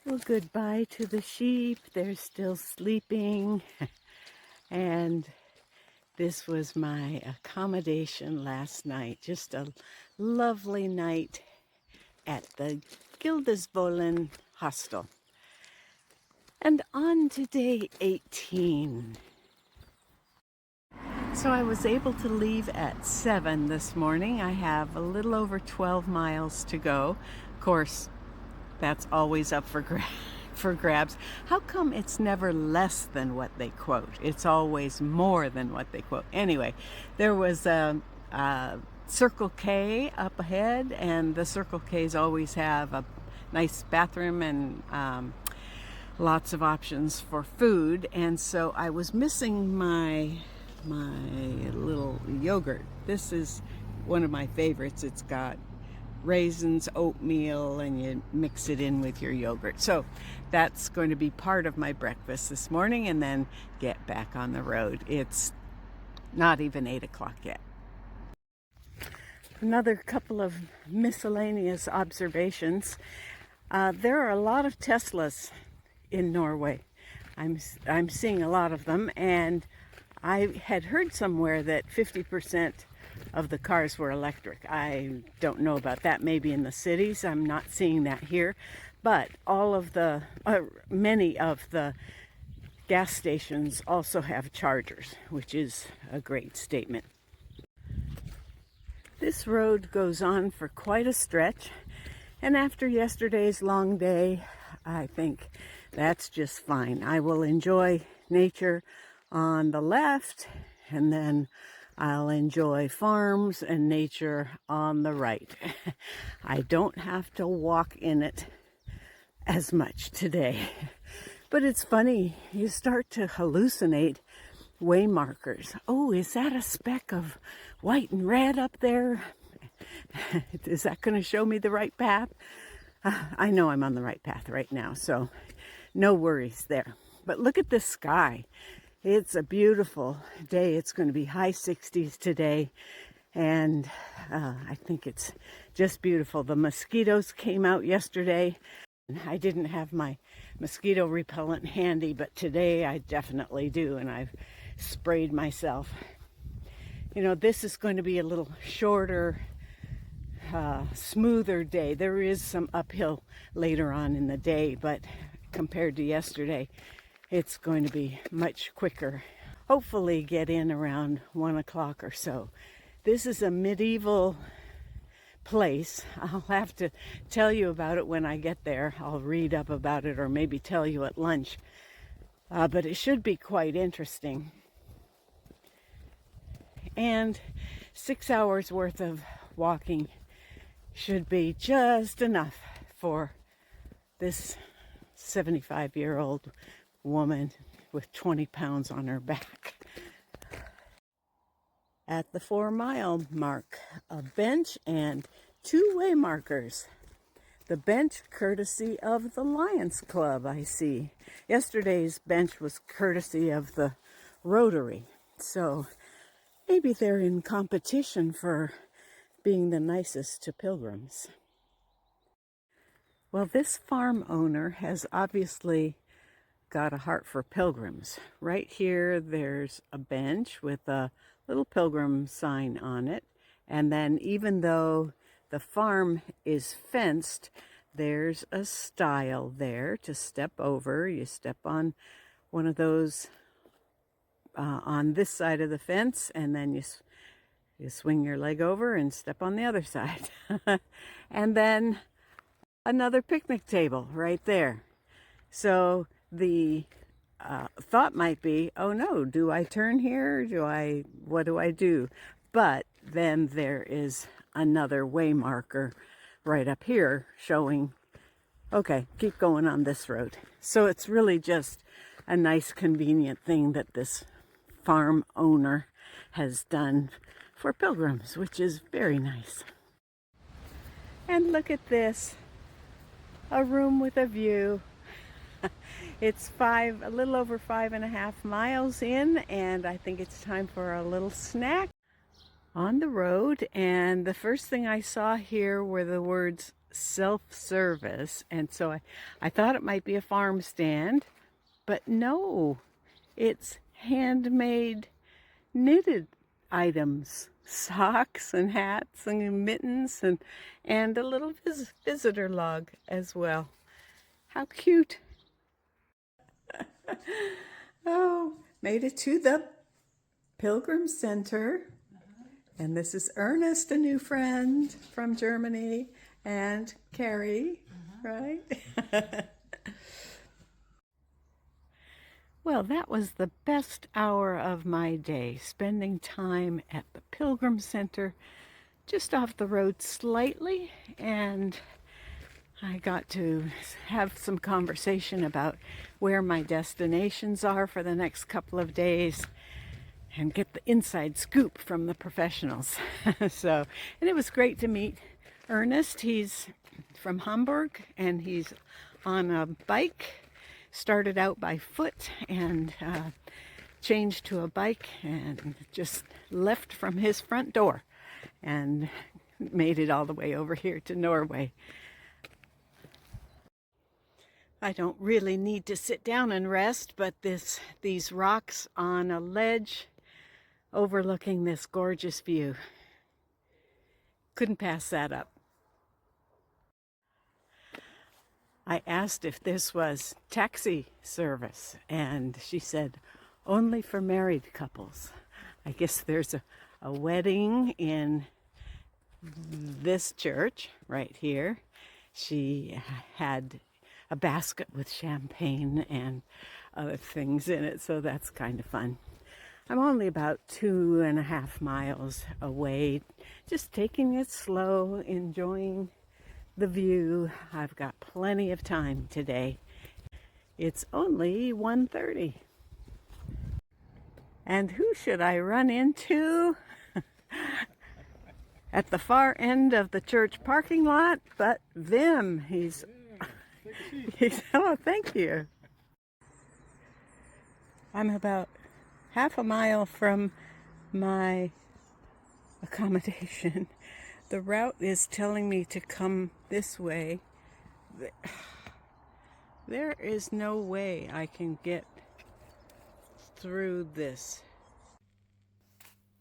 Well, goodbye to the sheep. They're still sleeping. And this was my accommodation last night. Just a lovely night at the Gildesvollen hostel. And on to day 18. So I was able to leave at 7 this morning. I have a little over 12 miles to go. Of course, that's always up for grabs. How come it's never less than what they quote? It's always more than what they quote. Anyway, there was a Circle K up ahead, and the Circle Ks always have a nice bathroom and lots of options for food. And so I was missing my little yogurt. This is one of my favorites. It's got raisins, oatmeal, and you mix it in with your yogurt. So that's going to be part of my breakfast this morning, and then get back on the road. It's not even 8 o'clock yet. Another couple of miscellaneous observations. There are a lot of Teslas in Norway. I'm seeing a lot of them, and I had heard somewhere that 50% of the cars were electric. I don't know about that. Maybe in the cities. I'm not seeing that here. But many of the gas stations also have chargers, which is a great statement. This road goes on for quite a stretch, and after yesterday's long day, I think that's just fine. I will enjoy nature on the left, and then I'll enjoy farms and nature on the right. I don't have to walk in it as much today. But it's funny, you start to hallucinate way markers. Oh, is that a speck of white and red up there? Is that going to show me the right path? I know I'm on the right path right now, so no worries there. But look at the sky. It's a beautiful day. It's going to be high 60s today, and I think it's just beautiful. The mosquitoes came out yesterday. I didn't have my mosquito repellent handy, but today I definitely do, and I've sprayed myself. You know, this is going to be a little shorter, smoother day. There is some uphill later on in the day, but compared to yesterday, it's going to be much quicker. Hopefully get in around 1 o'clock or so. This is a medieval place. I'll have to tell you about it when I get there. I'll read up about it, or maybe tell you at lunch. But it should be quite interesting. And 6 hours worth of walking should be just enough for this 75-year-old woman with 20 pounds on her back. At the 4-mile mark, a bench and 2-way markers. The bench courtesy of the Lions Club, I see. Yesterday's bench was courtesy of the Rotary. So maybe they're in competition for being the nicest to pilgrims. Well, this farm owner has obviously got a heart for pilgrims. Right here, there's a bench with a little pilgrim sign on it. And then even though the farm is fenced, there's a stile there to step over. You step on one of those on this side of the fence, and then you swing your leg over and step on the other side. And then another picnic table right there. So the thought might be, oh no, do I turn here? What do I do? But then there is another way marker right up here showing, okay, keep going on this road. So it's really just a nice, convenient thing that this farm owner has done for pilgrims, which is very nice. And look at this, a room with a view. It's a little over 5.5 miles in, and I think it's time for a little snack on the road. And the first thing I saw here were the words self-service, and so I thought it might be a farm stand, but no, it's handmade knitted items, socks and hats and mittens and a little visitor log as well. How cute. Oh, made it to the Pilgrim Center. And this is Ernest, a new friend from Germany, and Carrie, right? Well, that was the best hour of my day, spending time at the Pilgrim Center, just off the road slightly, and I got to have some conversation about where my destinations are for the next couple of days and get the inside scoop from the professionals. And it was great to meet Ernest. He's from Hamburg and he's on a bike. Started out by foot and changed to a bike and just left from his front door and made it all the way over here to Norway. I don't really need to sit down and rest, but these rocks on a ledge overlooking this gorgeous view. Couldn't pass that up. I asked if this was taxi service, and she said, only for married couples. I guess there's a wedding in this church right here. She had a basket with champagne and other things in it, so that's kind of fun. I'm only about 2.5 miles away, just taking it slow, enjoying the view. I've got plenty of time today. It's only 1:30. And who should I run into at the far end of the church parking lot but Vim? He's oh, thank you. I'm about half a mile from my accommodation. The route is telling me to come this way. There is no way I can get through this.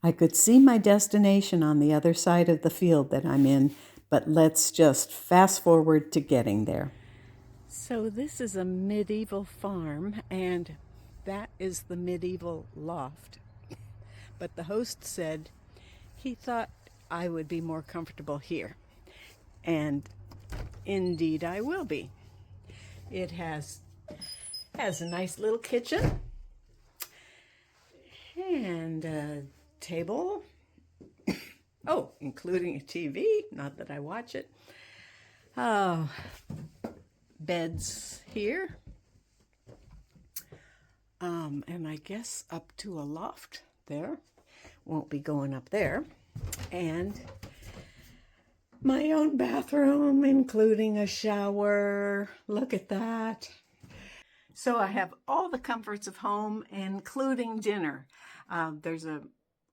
I could see my destination on the other side of the field that I'm in, but let's just fast forward to getting there. So this is a medieval farm, and that is the medieval loft. But the host said he thought I would be more comfortable here. And indeed I will be. It has a nice little kitchen and a table. Oh, including a TV, not that I watch it. Oh, beds here. And I guess up to a loft there. Won't be going up there. And my own bathroom, including a shower. Look at that. So I have all the comforts of home, including dinner. There's a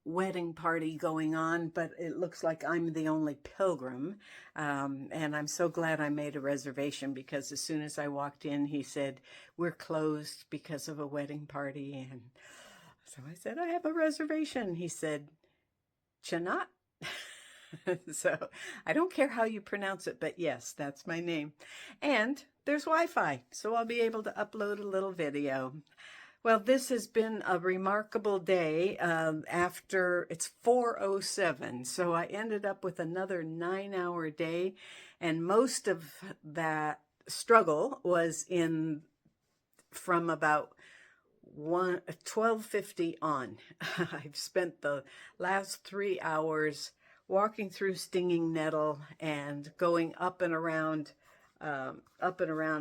wedding party going on, but it looks like I'm the only pilgrim. And I'm so glad I made a reservation, because as soon as I walked in, he said, we're closed because of a wedding party. And so I said, I have a reservation. He said, Chanat. So I don't care how you pronounce it, but yes, that's my name. And there's Wi-Fi, so I'll be able to upload a little video. Well, this has been a remarkable day. After it's 4:07, so I ended up with another 9-hour day, and most of that struggle was from about 12:50 on. I've spent the last 3 hours walking through stinging nettle and going up and around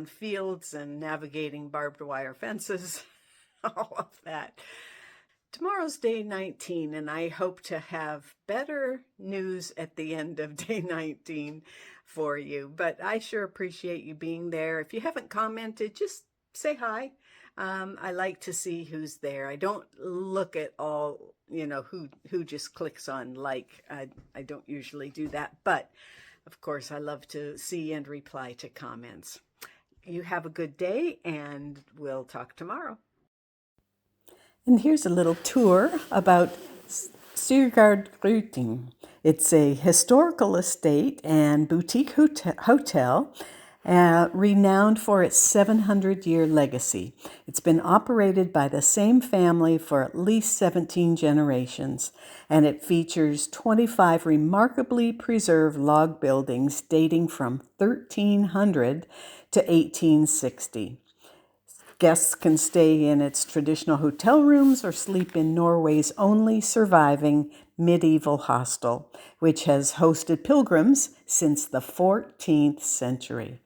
fields and navigating barbed wire fences, all of that. Tomorrow's day 19, and I hope to have better news at the end of day 19 for you. But I sure appreciate you being there. If you haven't commented, just say hi. I like to see who's there. I don't look at all, who just clicks on like. I don't usually do that, but Of course, I love to see and reply to comments. You have a good day, and we'll talk tomorrow. And here's a little tour about Sygard Grytting. It's a historical estate and boutique hotel renowned for its 700-year legacy. It's been operated by the same family for at least 17 generations, and it features 25 remarkably preserved log buildings dating from 1300 to 1860. Guests can stay in its traditional hotel rooms or sleep in Norway's only surviving medieval hostel, which has hosted pilgrims since the 14th century.